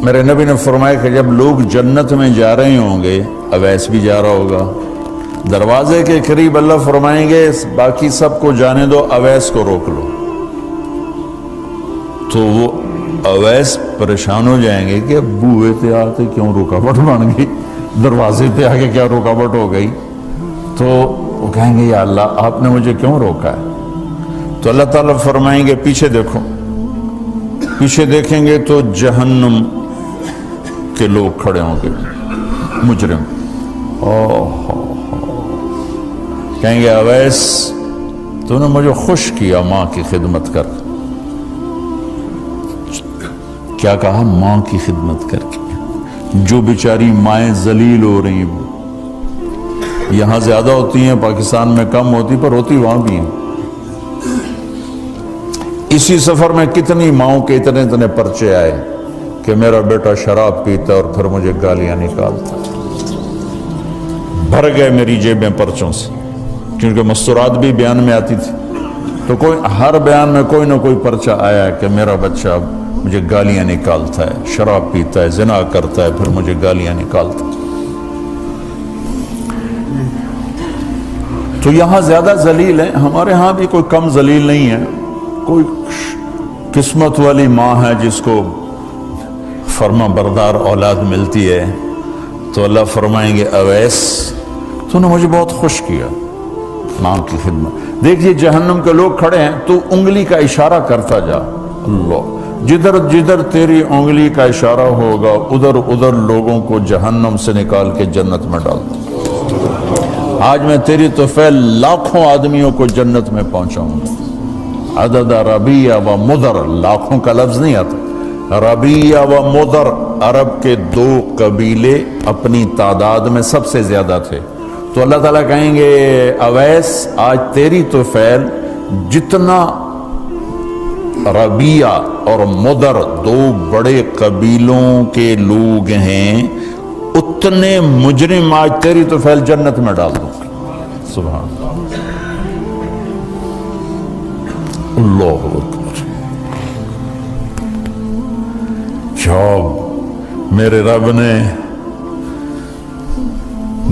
میرے نبی نے فرمایا کہ جب لوگ جنت میں جا رہے ہوں گے، اویس بھی جا رہا ہوگا، دروازے کے قریب اللہ فرمائیں گے باقی سب کو جانے دو، اویس کو روک لو۔ تو وہ اویس پریشان ہو جائیں گے کہ بوئے تے آتے کیوں رکاوٹ بن گئی، دروازے پہ آگے کیا رکاوٹ ہو گئی؟ تو وہ کہیں گے یا اللہ آپ نے مجھے کیوں روکا ہے؟ تو اللہ تعالیٰ فرمائیں گے پیچھے دیکھو۔ پیچھے دیکھیں گے تو جہنم کے لوگ کھڑے ہوں گے، مجرم۔ کہیں گے اویس تو نے مجھے خوش کیا ماں کی خدمت کر۔ کیا کہا؟ ماں کی خدمت کر کے۔ جو بیچاری مائیں ذلیل ہو رہی ہیں، یہاں زیادہ ہوتی ہیں، پاکستان میں کم ہوتی، پر ہوتی وہاں بھی ہیں۔ اسی سفر میں کتنی ماؤں کے اتنے پرچے آئے کہ میرا بیٹا شراب پیتا اور پھر مجھے گالیاں نکالتا۔ بھر گئے میری جیبیں پرچوں سے، کیونکہ مستورات بھی بیان میں آتی تھی، تو ہر بیان میں کوئی نہ کوئی پرچہ آیا کہ میرا بچہ مجھے گالیاں نکالتا ہے، شراب پیتا ہے، زنا کرتا ہے، پھر مجھے گالیاں نکالتا ہے۔ تو یہاں زیادہ ذلیل ہیں، ہمارے ہاں بھی کوئی کم ذلیل نہیں ہے۔ کوئی قسمت والی ماں ہے جس کو فرما بردار اولاد ملتی ہے، تو اللہ فرمائیں گے اویس تو نے مجھے بہت خوش کیا ماں کی خدمت۔ دیکھیے جہنم کے لوگ کھڑے ہیں، تو انگلی کا اشارہ کرتا جا، اللہ جدھر جدھر تیری انگلی کا اشارہ ہوگا ادھر ادھر لوگوں کو جہنم سے نکال کے جنت میں ڈال دوں۔ آج میں تیری توفیل لاکھوں آدمیوں کو جنت میں پہنچاؤں گا۔ عدد ربیہ و مدر، لاکھوں کا لفظ نہیں آتا، ربیہ و مدر عرب کے دو قبیلے اپنی تعداد میں سب سے زیادہ تھے۔ تو اللہ تعالیٰ کہیں گے اویس آج تیری توفیل جتنا ربیہ اور مدر دو بڑے قبیلوں کے لوگ ہیں، اتنے مجرم آج تیری توفیل جنت میں ڈال دوں۔ سبحان اللہ اکبر۔ جب میرے رب نے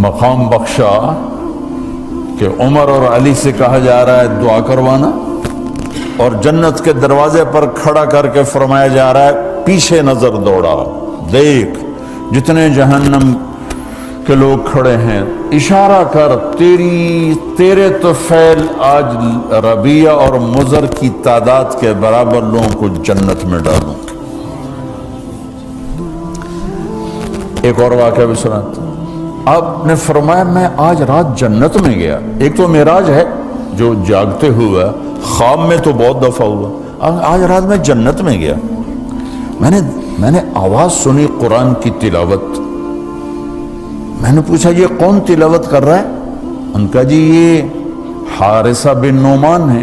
مقام بخشا کہ عمر اور علی سے کہا جا رہا ہے دعا کروانا، اور جنت کے دروازے پر کھڑا کر کے فرمایا جا رہا ہے پیچھے نظر دوڑا، دیکھ جتنے جہنم کے لوگ کھڑے ہیں، اشارہ کر تیرے توفیل آج ربیہ اور مضر کی تعداد کے برابر لوگوں کو جنت میں ڈالوں۔ ایک اور واقعہ بھی سناتا ہوں۔ آپ نے فرمایا میں آج رات جنت میں گیا۔ ایک تو معراج ہے جو جاگتے ہوئے، خواب میں تو بہت دفعہ ہوا، آج رات میں جنت میں گیا، میں نے آواز سنی قرآن کی تلاوت۔ میں نے پوچھا یہ کون تلاوت کر رہا ہے؟ ان کا جی یہ حارثہ بن نعمان ہے۔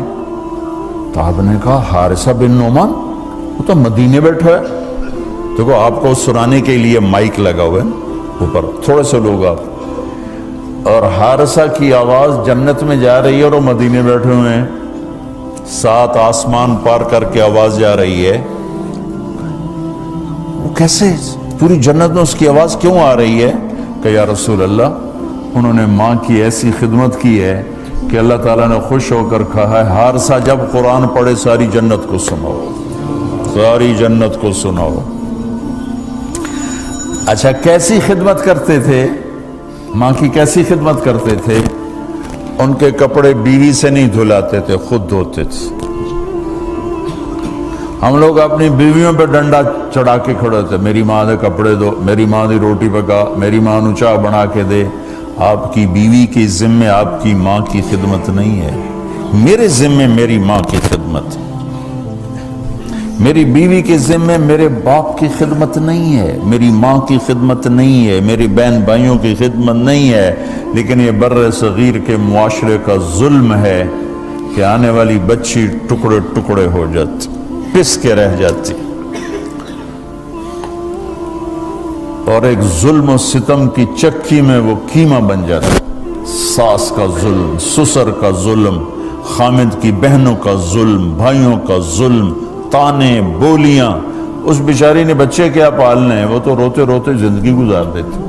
تو آپ نے کہا حارثہ بن نعمان، وہ تو مدینے بیٹھا ہے۔ دیکھو آپ کو سنانے کے لیے مائک لگا ہوا ہے اوپر، تھوڑے سے لوگ آپ، اور حارثہ کی آواز جنت میں جا رہی ہے اور وہ مدینے بیٹھے ہوئے ہیں، 7 آسمان پار کر کے آواز جا رہی ہے۔ وہ کیسے پوری جنت میں اس کی آواز کیوں آ رہی ہے؟ کہ یا رسول اللہ انہوں نے ماں کی ایسی خدمت کی ہے کہ اللہ تعالیٰ نے خوش ہو کر کہا ہے حارثہ جب قرآن پڑھے ساری جنت کو سناؤ، ساری جنت کو سناؤ۔ اچھا کیسی خدمت کرتے تھے؟ ماں کی کیسی خدمت کرتے تھے؟ ان کے کپڑے بیوی سے نہیں دھلاتے تھے، خود دھوتے تھے۔ ہم لوگ اپنی بیویوں پہ ڈنڈا چڑھا کے کھڑے تھے، میری ماں نے کپڑے دو، میری ماں نے روٹی پکا، میری ماں نے چائے بنا کے دے۔ آپ کی بیوی کے ذمے آپ کی ماں کی خدمت نہیں ہے، میرے ذمے میری ماں کی خدمت، میری بیوی کے ذمے میرے باپ کی خدمت نہیں ہے، میری ماں کی خدمت نہیں ہے، میری بہن بھائیوں کی خدمت نہیں ہے۔ لیکن یہ بر صغیر کے معاشرے کا ظلم ہے کہ آنے والی بچی ٹکڑے ٹکڑے ہو جاتی، پس کے رہ جاتی، اور ایک ظلم و ستم کی چکی میں وہ قیمہ بن جاتا۔ ساس کا ظلم، سسر کا ظلم، خامد کی بہنوں کا ظلم، بھائیوں کا ظلم، تانے بولیاں، اس بیچاری نے بچے کیا پالنے ہیں، وہ تو روتے روتے زندگی گزار دیتی۔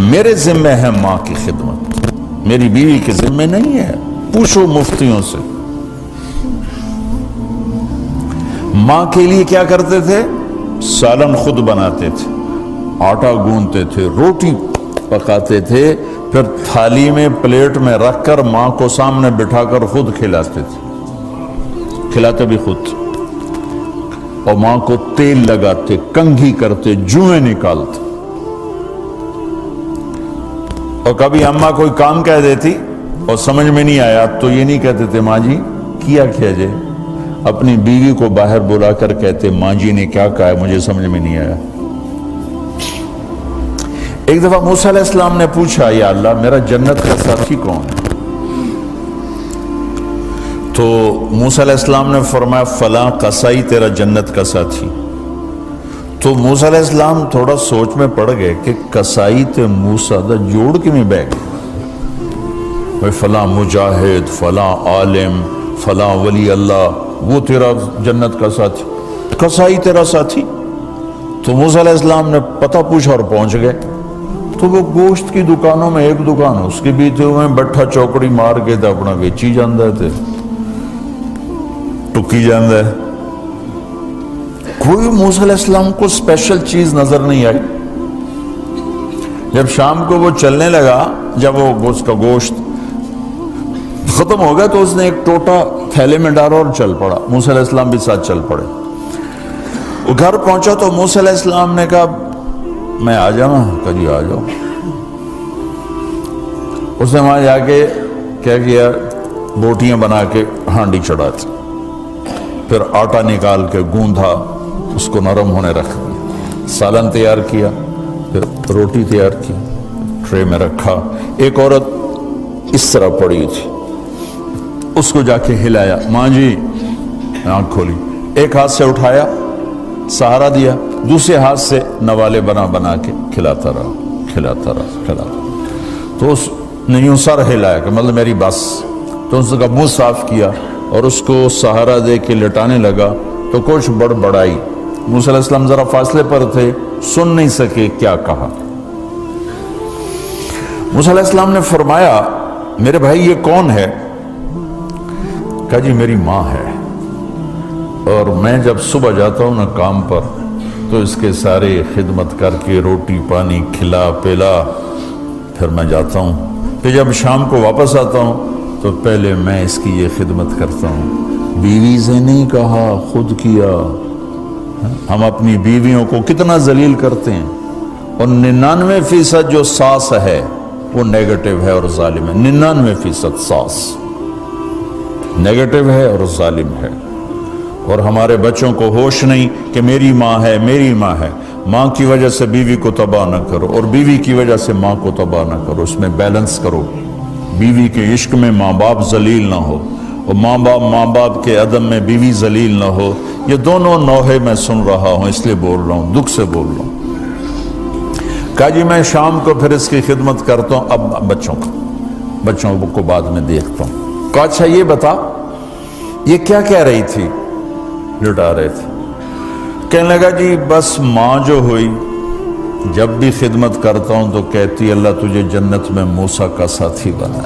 میرے ذمہ ہے ماں کی خدمت، میری بیوی کے ذمہ نہیں ہے۔ پوچھو مفتیوں سے، ماں کے لیے کیا کرتے تھے؟ سالن خود بناتے تھے، آٹا گوندتے تھے، روٹی پکاتے تھے، پھر تھالی میں پلیٹ میں رکھ کر ماں کو سامنے بٹھا کر خود کھلاتے تھے، کھلاتے بھی خود، اور ماں کو تیل لگاتے، کنگھی کرتے، جوئیں نکالتے۔ اور کبھی اماں کوئی کام کہہ دیتی اور سمجھ میں نہیں آیا تو یہ نہیں کہتے تھے ماں جی کیا جائے، اپنی بیوی کو باہر بلا کر کہتے ماں جی نے کیا کہا ہے مجھے سمجھ میں نہیں آیا۔ ایک دفعہ موسیٰ علیہ السلام نے پوچھا یا اللہ میرا جنت کا ساتھی کون ہے؟ تو موسیٰ علیہ السلام نے فرمایا فلاں قصائی تیرا جنت کا ساتھی۔ تو موسیٰ علیہ السلام تھوڑا سوچ میں پڑ گئے کہ قصائی تے موسیٰ دا جوڑ کی میں بہ گئے، فلاں مجاہد، فلاں عالم، فلاں ولی اللہ وہ تیرا جنت کا ساتھی، قصائی تیرا ساتھی۔ تو موسیٰ علیہ السلام نے پتہ پوچھا اور پہنچ گئے۔ تو وہ گوشت کی دکانوں میں ایک دکان اس کے بھی تھے، ہوئے بٹھا چوکڑی مار کے تھا اپنا ویچی جاندہ تھے، ٹکی جاندہ ہے۔ کوئی موسیٰ علیہ السلام کو اسپیشل چیز نظر نہیں آئی۔ جب شام کو وہ چلنے لگا، جب وہ اس کا گوشت ختم ہو گیا تو اس نے ایک ٹوٹا تھیلے میں ڈالا اور چل پڑا، موسیٰ علیہ السلام بھی ساتھ چل پڑے۔ وہ گھر پہنچا تو موسیٰ علیہ السلام نے کہا میں آ جاؤں؟ کہا جی آ جاؤ۔ اس نے وہاں جا کے کیا کیا، بوٹیاں بنا کے ہانڈی چڑھا تھی، پھر آٹا نکال کے گوندھا، اس کو نرم ہونے رکھ دیا، سالن تیار کیا، پھر روٹی تیار کی، ٹرے میں رکھا۔ ایک عورت اس طرح پڑی تھی، اس کو جا کے ہلایا، ماں جی، آنکھ کھولی، ایک ہاتھ سے اٹھایا، سہارا دیا، دوسرے ہاتھ سے نوالے بنا بنا کے کھلاتا رہا۔ تو اس نے یوں سر ہلایا کہ مطلب میری بس، تو اس کا منہ صاف کیا اور اس کو سہارا دے کے لٹانے لگا تو کچھ بڑبڑائی۔ موسیٰ علیہ السلام ذرا فاصلے پر تھے، سن نہیں سکے کیا کہا۔ موسیٰ علیہ السلام نے فرمایا میرے بھائی یہ کون ہے؟ کہا جی میری ماں ہے، اور میں جب صبح جاتا ہوں نا کام پر تو اس کے سارے خدمت کر کے روٹی پانی کھلا پلا پھر میں جاتا ہوں، پھر جب شام کو واپس آتا ہوں تو پہلے میں اس کی یہ خدمت کرتا ہوں۔ بیوی سے نہیں کہا، خود کیا۔ ہم اپنی بیویوں کو کتنا ذلیل کرتے ہیں، اور 99% جو ساس ہے وہ نیگیٹو ہے اور ظالم ہے۔ 99% ساس نیگیٹو ہے اور ظالم ہے، اور ہمارے بچوں کو ہوش نہیں کہ میری ماں ہے، میری ماں ہے۔ ماں کی وجہ سے بیوی کو تباہ نہ کرو، اور بیوی کی وجہ سے ماں کو تباہ نہ کرو، اس میں بیلنس کرو۔ بیوی کے عشق میں ماں باپ ذلیل نہ ہو، اور ماں باپ کے عدم میں بیوی ذلیل نہ ہو۔ یہ دونوں نوحے میں سن رہا ہوں، اس لیے بول رہا ہوں، دکھ سے بول رہا ہوں۔ کہا جی میں شام کو پھر اس کی خدمت کرتا ہوں، اب بچوں کو بعد میں دیکھتا ہوں۔ کہا اچھا یہ بتا یہ کیا کہہ رہی تھی؟ لٹا رہے تھے۔ کہنے لگا جی بس ماں جو ہوئی جب بھی خدمت کرتا ہوں تو کہتی اللہ تجھے جنت میں موسیٰ کا ساتھی بنا۔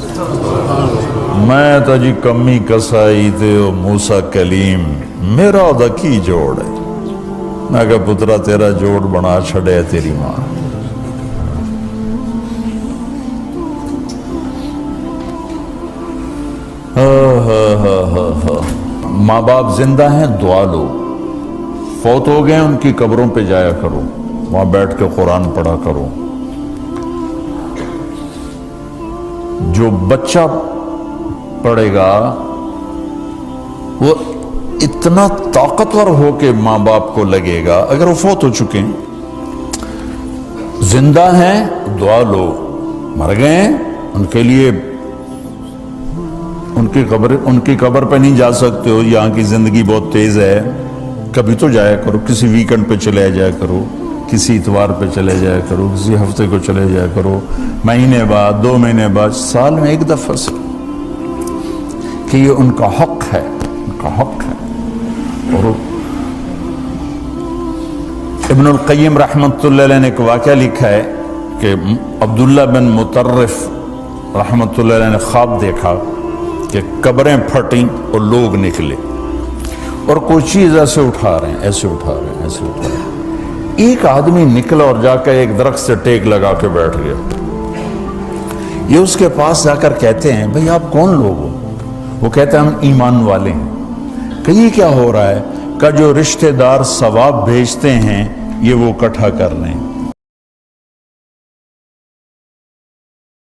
میں تو جی کمی کسائی تے موسیٰ کلیم، میرا دا کی جوڑ ہے۔ میں کہا پترا تیرا جوڑ بنا چھڑے تیری ماں۔ ماں باپ زندہ ہیں دعا لو، فوت ہو گئے ان کی قبروں پہ جایا کرو، وہاں بیٹھ کے قرآن پڑھا کرو۔ جو بچہ پڑھے گا وہ اتنا طاقتور ہو کے ماں باپ کو لگے گا، اگر وہ فوت ہو چکے ہیں۔ زندہ ہیں دعا لو، مر گئے ہیں ان کے لیے ان کی قبر پہ نہیں جا سکتے ہو، یہاں کی زندگی بہت تیز ہے، کبھی تو جایا کرو، کسی ویکنڈ پہ چلے جایا کرو، کسی اتوار پہ چلے جایا کرو، کسی ہفتے کو چلے جایا کرو، مہینے بعد 2 مہینے بعد، سال میں 1 دفعہ سے، کہ یہ ان کا حق ہے، ان کا حق ہے. اور ابن القیم رحمۃ اللہ علیہ نے ایک واقعہ لکھا ہے کہ عبداللہ بن مطرف رحمۃ اللہ علیہ نے خواب دیکھا کہ قبریں پھٹیں اور لوگ نکلے اور کوئی چیز ایسے اٹھا رہے ہیں، ایسے اٹھا رہے ہیں، ایسے اٹھا رہے ہیں. ایک آدمی نکلا اور جا کر ایک درخت سے ٹیک لگا کے بیٹھ گیا. یہ اس کے پاس جا کر کہتے ہیں بھئی آپ کون لوگ ہو؟ وہ کہتے ہیں ہم ایمان والے ہیں. کہ یہ کیا ہو رہا ہے؟ کہ جو رشتہ دار ثواب بھیجتے ہیں یہ وہ اکٹھا کر رہے ہیں.